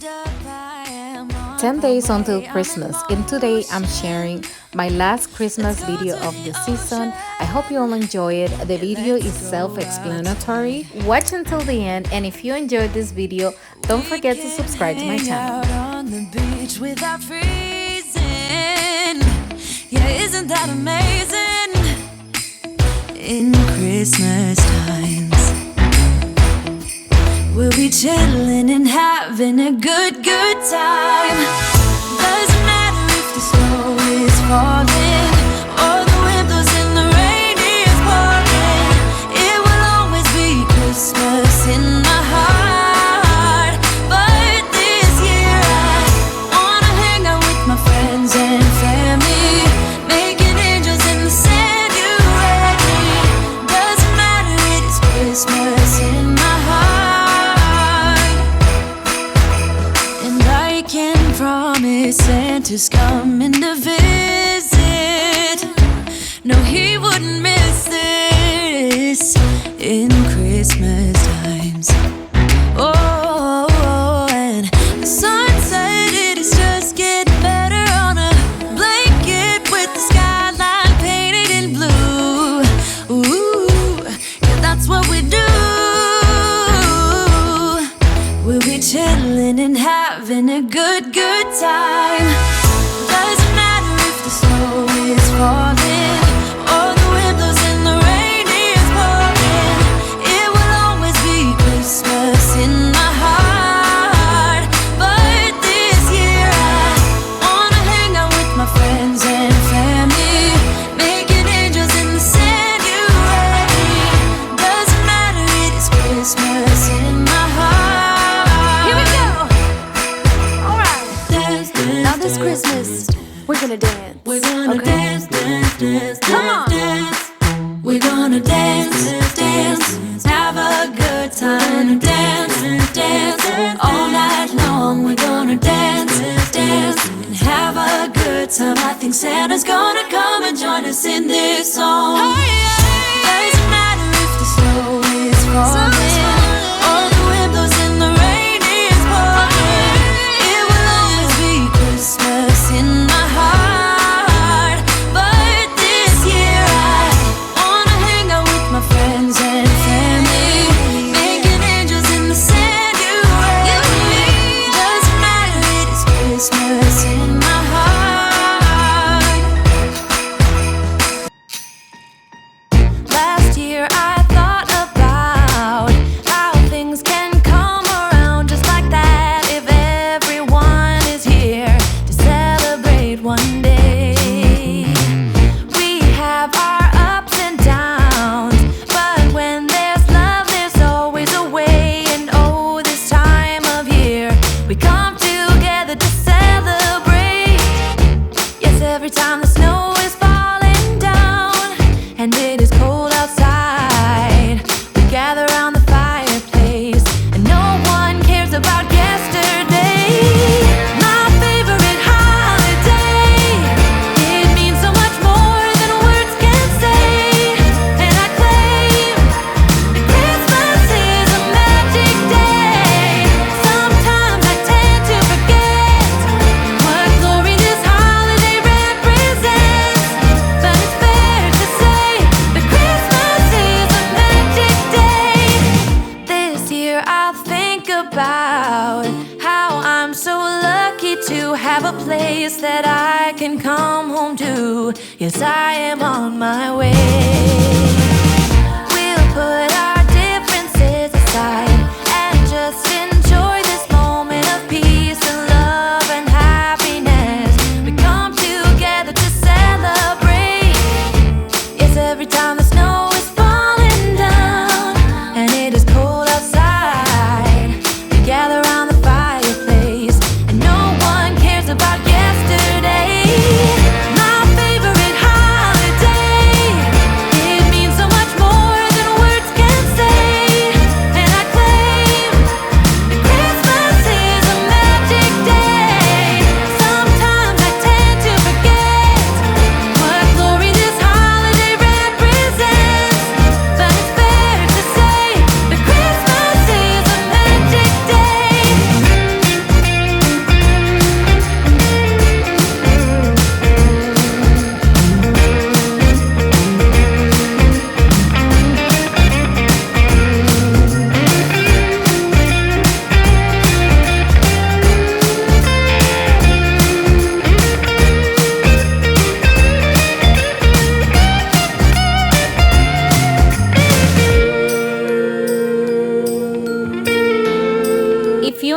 10 days until Christmas, and today I'm sharing my last Christmas video of the season. I hope you all enjoy it. The video is self-explanatory. Watch until the end, and if you enjoyed this video, don't forget to subscribe to my channel. Yeah, isn't that amazing? In Christmas times, we'll be chilling and having a good time. Doesn't matter if the snow is falling or the wind blows and the rain is pouring. It will always be Christmas in my heart. But this year I wanna hang out with my friends and family, making angels in the sanctuary. Doesn't matter, it is Christmas in my heart. And I can promise Santa's coming to visit. No, he wouldn't miss this in Christmas times. Oh, and the sun said it is just getting better on a blanket with the skyline painted in blue. Ooh, yeah, that's what we do. We'll be chilling and having a good time. Doesn't matter if the snow is falling or the wind blows and the rain is pouring. It will always be Christmas in my heart. But this year I wanna hang out with my friends and family, making angels in the sanctuary. Doesn't matter, it is Christmas in my heart. Here we go. All right. Dance, dance, Now this dance, Christmas, we're gonna dance. we're gonna Okay. dance, dance, dance, Come on. dance. We're gonna dance, dance, have a good time. Dance, dance, all night long. We're gonna dance, dance, and have a good time. I think Santa's gonna come and join us in this song. Doesn't matter if the snow is falling or the wind blows and the rain is pouring. It will always be Christmas in my heart. But this year I wanna hang out with my friends and family, making angels in the sanctuary. Doesn't matter, it is Christmas in my heart. Last year I thought about how things can come around just like that if everyone is here to celebrate one day. We have our ups and downs, but when there's love there's always a way. And oh, this time of year we come together to celebrate. Yes, every time the snow is falling down and it is cold outside, we gather around the fireplace and no one cares about yesterday. My favorite holiday, it means so much more than words can say. And I claim that Christmas is a magic day. Sometimes I tend to forget what glory this holiday represents, but it's fair to say that Christmas is a magic day. This year I'll think about how I'm so lucky to have a place that I can come home to. Yes, I am on my way. We'll put our differences aside and just enjoy this moment of peace and love and happiness. We come together to celebrate. Yes, every time the snow is falling down and it is cold outside, we gather around the fireplace and no one cares about yesterday. My favorite holiday, it means so much more than words can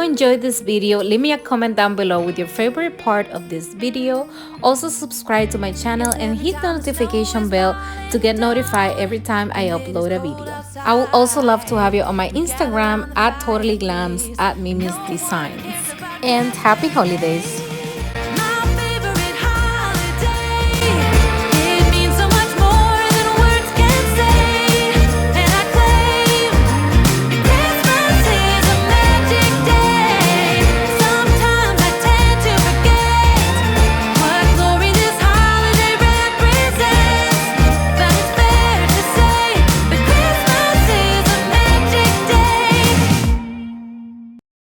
you enjoyed this video, leave me a comment down below with your favorite part of this video. Also subscribe to my channel and hit the notification bell to get notified every time I upload a video. I would also love to have you on my Instagram at totallyglams at Mimi's Designs. And happy holidays!